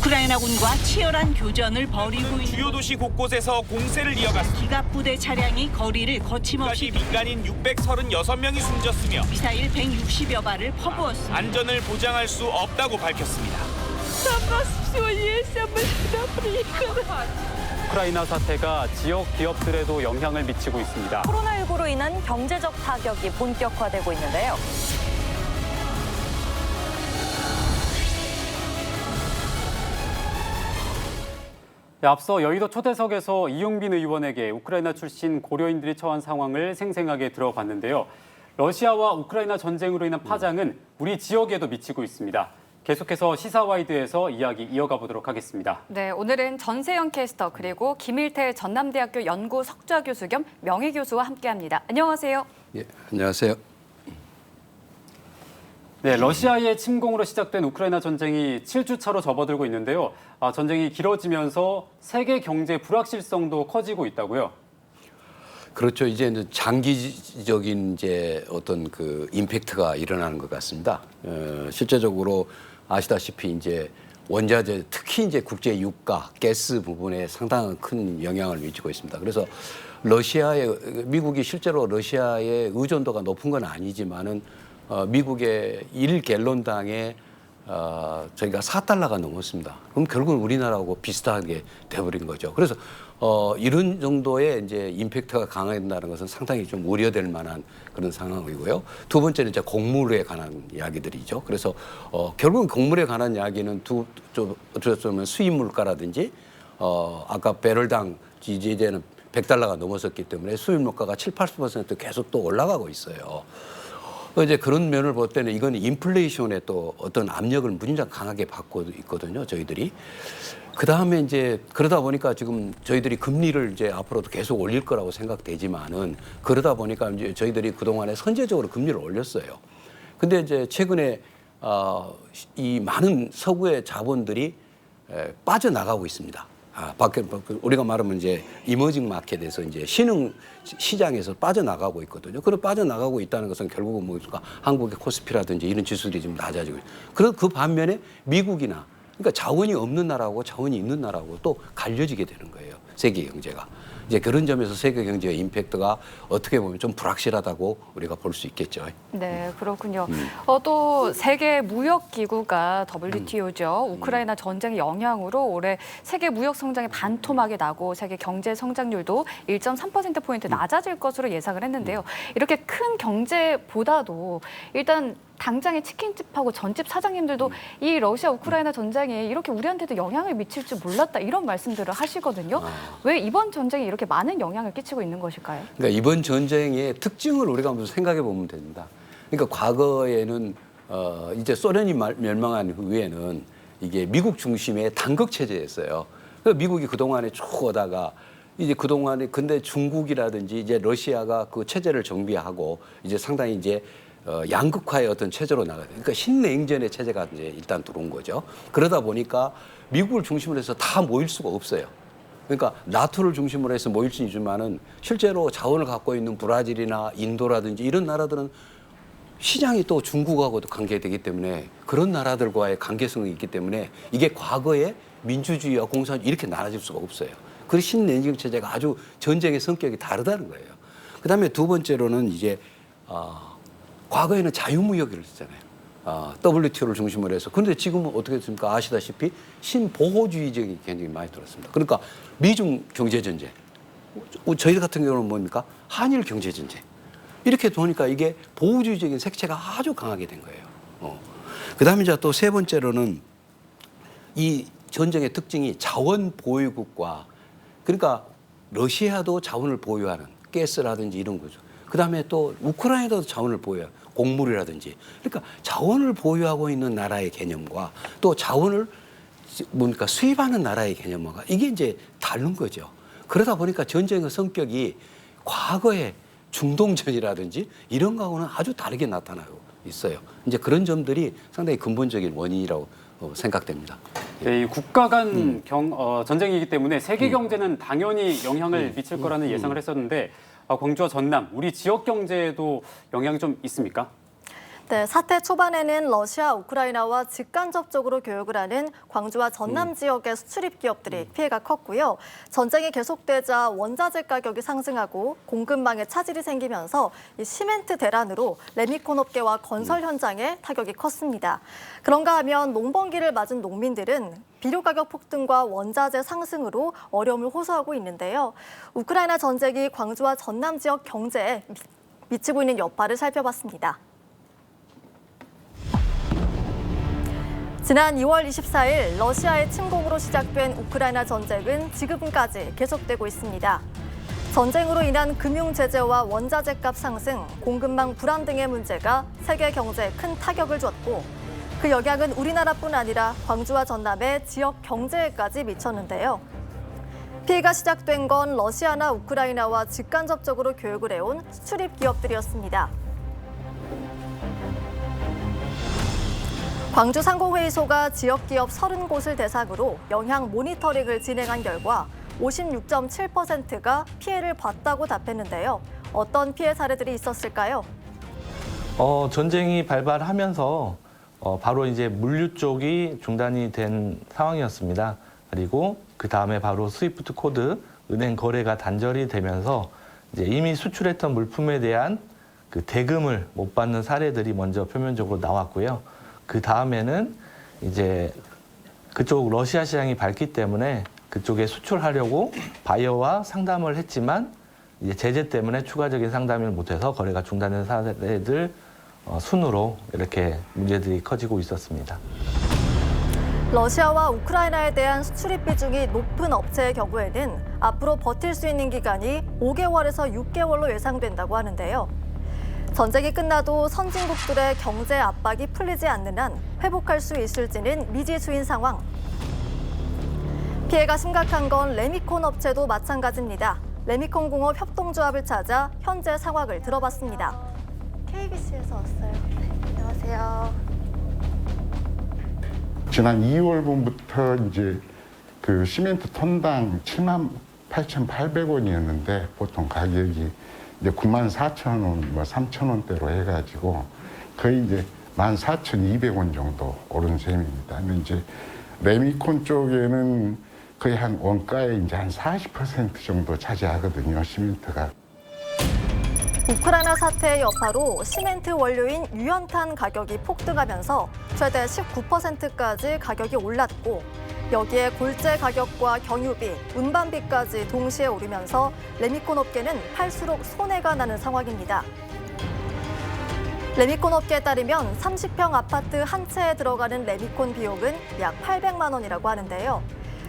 우크라이나군과 치열한 교전을 벌이고 있는 주요 도시 곳곳에서 공세를 이어갔습니다. 기갑 부대 차량이 거리를 거침없이 민간인 636명이 숨졌으며 미사일 160여 발을 퍼부었습니다. 안전을 보장할 수 없다고 밝혔습니다. 우크라이나 사태가 지역 기업들에도 영향을 미치고 있습니다. 코로나19로 인한 경제적 타격이 본격화되고 있는데요. 앞서 여의도 초대석에서 이용빈 의원에게 우크라이나 출신 고려인들이 처한 상황을 생생하게 들어봤는데요. 러시아와 우크라이나 전쟁으로 인한 파장은 우리 지역에도 미치고 있습니다. 계속해서 시사와이드에서 이야기 이어가 보도록 하겠습니다. 네, 오늘은 전세영 캐스터 그리고 김일태 전남대학교 연구 석좌 교수 겸 명예교수와 함께합니다. 안녕하세요. 예, 안녕하세요. 네, 러시아의 침공으로 시작된 우크라이나 전쟁이 7주차로 접어들고 있는데요. 전쟁이 길어지면서 세계 경제 불확실성도 커지고 있다고요. 그렇죠. 이제 장기적인 어떤 그 임팩트가 일어나는 것 같습니다. 실제적으로 아시다시피 이제 원자재 특히 이제 국제 유가, 가스 부분에 상당한 큰 영향을 미치고 있습니다. 그래서 미국이 실제로 러시아의 의존도가 높은 건 아니지만은 미국의 1갤런당에 저희가 4달러가 넘었습니다. 그럼 결국은 우리나라하고 비슷하게 돼버린 거죠. 그래서 이런 정도의 이제 임팩트가 강화된다는 것은 상당히 좀 우려될 만한 그런 상황이고요. 두 번째는 이제 곡물에 관한 이야기들이죠. 그래서 결국은 곡물에 관한 이야기는 어떻게 보면 수입 물가라든지 아까 배럴당 이제는 100달러가 넘었었기 때문에 수입 물가가 7~80% 계속 또 올라가고 있어요. 이제 그런 면을 볼 때는 이건 인플레이션에 또 어떤 압력을 무진장 강하게 받고 있거든요, 저희들이. 그 다음에 이제 그러다 보니까 지금 저희들이 금리를 이제 앞으로도 계속 올릴 거라고 생각되지만은 그러다 보니까 이제 저희들이 그동안에 선제적으로 금리를 올렸어요. 근데 이제 최근에 이 많은 서구의 자본들이 빠져나가고 있습니다. 우리가 말하면 이제 이머징 마켓에서 이제 신흥 시장에서 빠져나가고 있거든요. 그런 빠져나가고 있다는 것은 결국은 뭡니까? 한국의 코스피라든지 이런 지수들이 지금 낮아지고 있어요. 그 반면에 미국이나 그러니까 자원이 없는 나라하고 자원이 있는 나라하고 또 갈려지게 되는 거예요. 세계 경제가. 이제 그런 점에서 세계 경제의 임팩트가 어떻게 보면 좀 불확실하다고 우리가 볼 수 있겠죠. 네, 그렇군요. 또 세계 무역 기구가 WTO죠. 우크라이나 전쟁의 영향으로 올해 세계 무역 성장이 반토막이 나고 세계 경제 성장률도 1.3%포인트 낮아질 것으로 예상을 했는데요. 이렇게 큰 경제보다도 일단 당장의 치킨집하고 전집 사장님들도 이 러시아 우크라이나 전쟁이 이렇게 우리한테도 영향을 미칠 줄 몰랐다 이런 말씀들을 하시거든요. 왜 이번 전쟁이 이렇게 많은 영향을 끼치고 있는 것일까요? 그러니까 이번 전쟁의 특징을 우리가 한번 생각해 보면 됩니다. 그러니까 과거에는 이제 소련이 멸망한 후에는 이게 미국 중심의 단극 체제였어요. 그래서 미국이 그동안에 쭉 오다가 이제 그동안에 근데 중국이라든지 이제 러시아가 그 체제를 정비하고 이제 상당히 이제 양극화의 어떤 체제로 나가요. 그러니까 신냉전의 체제가 이제 일단 들어온 거죠. 그러다 보니까 미국을 중심으로 해서 다 모일 수가 없어요. 그러니까 나토를 중심으로 해서 모일 수 있지만은 실제로 자원을 갖고 있는 브라질이나 인도라든지 이런 나라들은 시장이 또 중국하고도 관계되기 때문에 그런 나라들과의 관계성이 있기 때문에 이게 과거에 민주주의와 공산주의 이렇게 나눠질 수가 없어요. 그 신냉전 체제가 아주 전쟁의 성격이 다르다는 거예요. 그다음에 두 번째로는 이제 과거에는 자유무역을 했잖아요. WTO를 중심으로 해서. 그런데 지금은 어떻게 됐습니까? 아시다시피 신보호주의적인 굉장히 많이 들었습니다. 그러니까 미중 경제전쟁. 저희 같은 경우는 뭡니까? 한일 경제전쟁. 이렇게 보니까 이게 보호주의적인 색채가 아주 강하게 된 거예요. 그 다음에 이제 또 세 번째로는 이 전쟁의 특징이 자원 보유국과 그러니까 러시아도 자원을 보유하는 가스라든지 이런 거죠. 그 다음에 또 우크라이나도 자원을 보유해요. 곡물이라든지. 그러니까 자원을 보유하고 있는 나라의 개념과 또 자원을 뭡니까 수입하는 나라의 개념과 이게 이제 다른 거죠. 그러다 보니까 전쟁의 성격이 과거의 중동전이라든지 이런 거하고는 아주 다르게 나타나고 있어요. 이제 그런 점들이 상당히 근본적인 원인이라고 생각됩니다. 네, 이 국가 간 전쟁이기 때문에 세계 경제는 당연히 영향을 미칠 거라는 예상을 했었는데 광주와 전남, 우리 지역 경제에도 영향이 좀 있습니까? 네, 사태 초반에는 러시아, 우크라이나와 직간접적으로 교역을 하는 광주와 전남 지역의 수출입 기업들이 피해가 컸고요. 전쟁이 계속되자 원자재 가격이 상승하고 공급망에 차질이 생기면서 이 시멘트 대란으로 레미콘 업계와 건설 현장에 타격이 컸습니다. 그런가 하면 농번기를 맞은 농민들은 비료 가격 폭등과 원자재 상승으로 어려움을 호소하고 있는데요. 우크라이나 전쟁이 광주와 전남 지역 경제에 미치고 있는 여파를 살펴봤습니다. 지난 2월 24일 러시아의 침공으로 시작된 우크라이나 전쟁은 지금까지 계속되고 있습니다. 전쟁으로 인한 금융 제재와 원자재 값 상승, 공급망 불안 등의 문제가 세계 경제에 큰 타격을 줬고 그 영향은 우리나라뿐 아니라 광주와 전남의 지역 경제에까지 미쳤는데요. 피해가 시작된 건 러시아나 우크라이나와 직간접적으로 교역을 해온 수출입 기업들이었습니다. 광주 상공회의소가 지역기업 30곳을 대상으로 영향 모니터링을 진행한 결과 56.7%가 피해를 봤다고 답했는데요. 어떤 피해 사례들이 있었을까요? 전쟁이 발발하면서 바로 이제 물류 쪽이 중단이 된 상황이었습니다. 그리고 그 다음에 바로 스위프트 코드 은행 거래가 단절이 되면서 이제 이미 수출했던 물품에 대한 그 대금을 못 받는 사례들이 먼저 표면적으로 나왔고요. 그 다음에는 이제 그쪽 러시아 시장이 밝기 때문에 그쪽에 수출하려고 바이어와 상담을 했지만 이제 제재 때문에 추가적인 상담을 못해서 거래가 중단된 사례들 순으로 이렇게 문제들이 커지고 있었습니다. 러시아와 우크라이나에 대한 수출입 비중이 높은 업체의 경우에는 앞으로 버틸 수 있는 기간이 5개월에서 6개월로 예상된다고 하는데요. 전쟁이 끝나도 선진국들의 경제 압박이 풀리지 않는 한 회복할 수 있을지는 미지수인 상황. 피해가 심각한 건 레미콘 업체도 마찬가지입니다. 레미콘 공업 협동조합을 찾아 현재 상황을 들어봤습니다. KBC에서 왔어요. 네, 안녕하세요. 지난 2월분부터 이제 그 시멘트 톤당 78,800원이었는데 보통 가격이 이제 94,000원, 3,000원대로 해가지고 거의 이제 14,200원 정도 오른 셈입니다. 근데 이제 레미콘 쪽에는 거의 한 원가의 이제 한 40% 정도 차지하거든요, 시멘트가. 우크라이나 사태의 여파로 시멘트 원료인 유연탄 가격이 폭등하면서 최대 19%까지 가격이 올랐고 여기에 골재 가격과 경유비, 운반비까지 동시에 오르면서 레미콘 업계는 팔수록 손해가 나는 상황입니다. 레미콘 업계에 따르면 30평 아파트 한 채에 들어가는 레미콘 비용은 약 800만 원이라고 하는데요.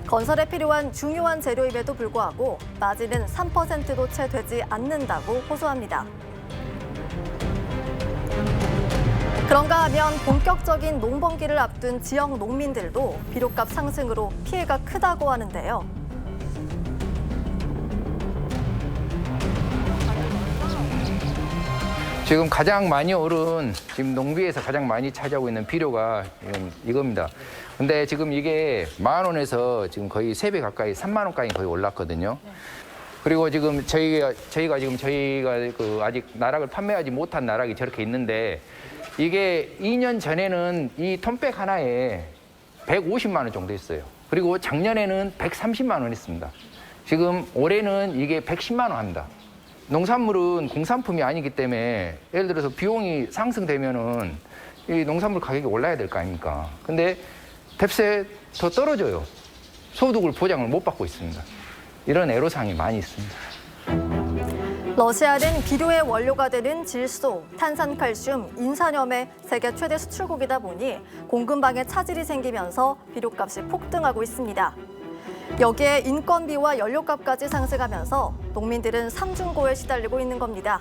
건설에 필요한 중요한 재료임에도 불구하고 마진은 3%도 채 되지 않는다고 호소합니다. 그런가 하면 본격적인 농번기를 앞둔 지역 농민들도 비료값 상승으로 피해가 크다고 하는데요. 지금 가장 많이 오른 지금 농비에서 가장 많이 차지하고 있는 비료가 이겁니다. 근데 지금 이게 10,000원에서 지금 거의 3배 가까이 3만 원까지 거의 올랐거든요. 그리고 지금 저희가 그 아직 나락을 판매하지 못한 나락이 저렇게 있는데 이게 2년 전에는 이 톤백 하나에 150만 원 정도 했어요. 그리고 작년에는 130만 원 했습니다. 지금 올해는 이게 110만 원 합니다. 농산물은 공산품이 아니기 때문에 예를 들어서 비용이 상승되면은 이 농산물 가격이 올라야 될 거 아닙니까? 근데 뎁스에 더 떨어져요. 소득을 보장을 못 받고 있습니다. 이런 애로사항이 많이 있습니다. 러시아는 비료의 원료가 되는 질소, 탄산칼슘, 인산염의 세계 최대 수출국이다 보니 공급망에 차질이 생기면서 비료값이 폭등하고 있습니다. 여기에 인건비와 연료값까지 상승하면서 농민들은 삼중고에 시달리고 있는 겁니다.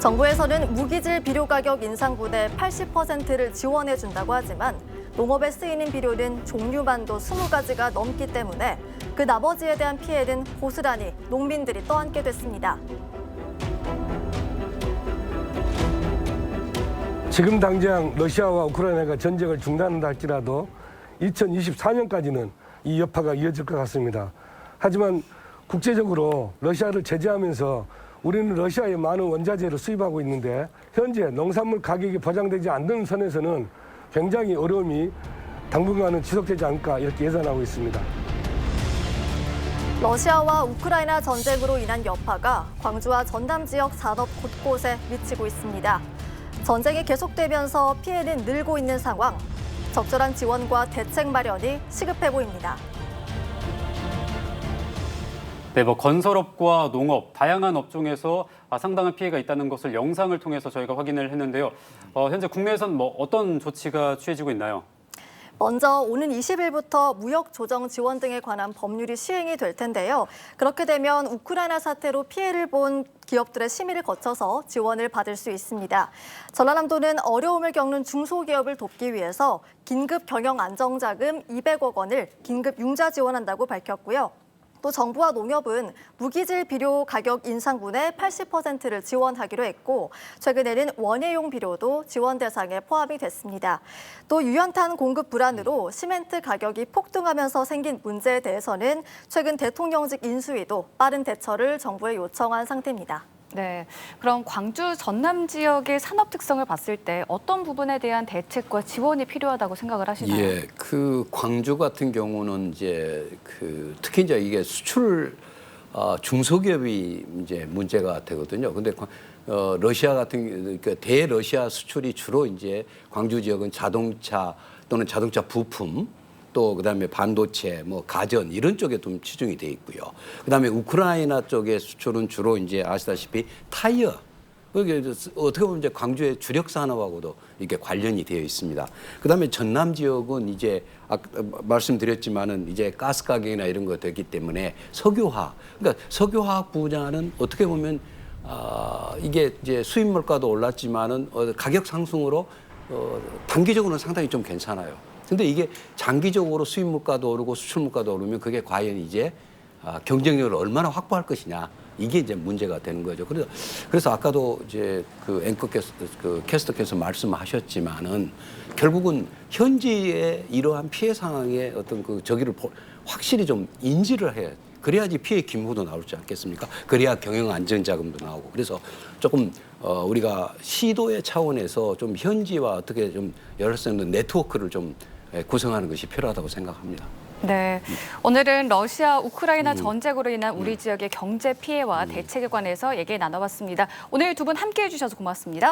정부에서는 무기질 비료 가격 인상 부대 80%를 지원해 준다고 하지만 농업에 쓰이는 비료는 종류만도 20가지가 넘기 때문에 그 나머지에 대한 피해는 고스란히 농민들이 떠안게 됐습니다. 지금 당장 러시아와 우크라이나가 전쟁을 중단한다 할지라도 2024년까지는 이 여파가 이어질 것 같습니다. 하지만 국제적으로 러시아를 제재하면서 우리는 러시아의 많은 원자재를 수입하고 있는데 현재 농산물 가격이 보장되지 않는 선에서는 굉장히 어려움이 당분간은 지속되지 않을까 이렇게 예상하고 있습니다. 러시아와 우크라이나 전쟁으로 인한 여파가 광주와 전남 지역 산업 곳곳에 미치고 있습니다. 전쟁이 계속되면서 피해는 늘고 있는 상황. 적절한 지원과 대책 마련이 시급해 보입니다. 네, 건설업과 농업, 다양한 업종에서 상당한 피해가 있다는 것을 영상을 통해서 저희가 확인을 했는데요. 현재 국내에선 어떤 조치가 취해지고 있나요? 먼저 오는 20일부터 무역 조정 지원 등에 관한 법률이 시행이 될 텐데요. 그렇게 되면 우크라이나 사태로 피해를 본 기업들의 심의를 거쳐서 지원을 받을 수 있습니다. 전라남도는 어려움을 겪는 중소기업을 돕기 위해서 긴급 경영 안정자금 200억 원을 긴급 융자 지원한다고 밝혔고요. 또 정부와 농협은 무기질 비료 가격 인상분의 80%를 지원하기로 했고 최근에는 원예용 비료도 지원 대상에 포함이 됐습니다. 또 유연탄 공급 불안으로 시멘트 가격이 폭등하면서 생긴 문제에 대해서는 최근 대통령직 인수위도 빠른 대처를 정부에 요청한 상태입니다. 네, 그럼 광주 전남 지역의 산업 특성을 봤을 때 어떤 부분에 대한 대책과 지원이 필요하다고 생각을 하시나요? 예, 광주 같은 경우는 이제 특히 이제 이게 수출 중소기업이 이제 문제가 되거든요. 근데 러시아 같은 대러시아 수출이 주로 이제 광주 지역은 자동차 또는 자동차 부품 또 그다음에 반도체, 가전 이런 쪽에 좀 치중이 돼 있고요. 그다음에 우크라이나 쪽의 수출은 주로 이제 아시다시피 타이어. 그게 어떻게 보면 이제 광주의 주력 산업하고도 이게 관련이 되어 있습니다. 그다음에 전남 지역은 이제 말씀드렸지만은 이제 가스 가격이나 이런 거 되기 때문에 석유화학. 그러니까 석유화학 분야는 어떻게 보면 이게 이제 수입 물가도 올랐지만은 가격 상승으로 단기적으로는 상당히 좀 괜찮아요. 근데 이게 장기적으로 수입 물가도 오르고 수출 물가도 오르면 그게 과연 이제 경쟁력을 얼마나 확보할 것이냐 이게 이제 문제가 되는 거죠. 그래서 아까도 이제 앵커께서 캐스터께서 말씀하셨지만은 결국은 현지의 이러한 피해 상황의 어떤 저기를 확실히 좀 인지를 해야. 그래야지 피해 규모도 나오지 않겠습니까? 그래야 경영 안전자금도 나오고. 그래서 조금 우리가 시도의 차원에서 좀 현지와 어떻게 좀 여러 수 있는 네트워크를 좀 구성하는 것이 필요하다고 생각합니다. 네, 오늘은 러시아 우크라이나 전쟁으로 인한 우리 지역의 경제 피해와 대책에 관해서 얘기 나눠봤습니다. 오늘 두 분 함께해 주셔서 고맙습니다.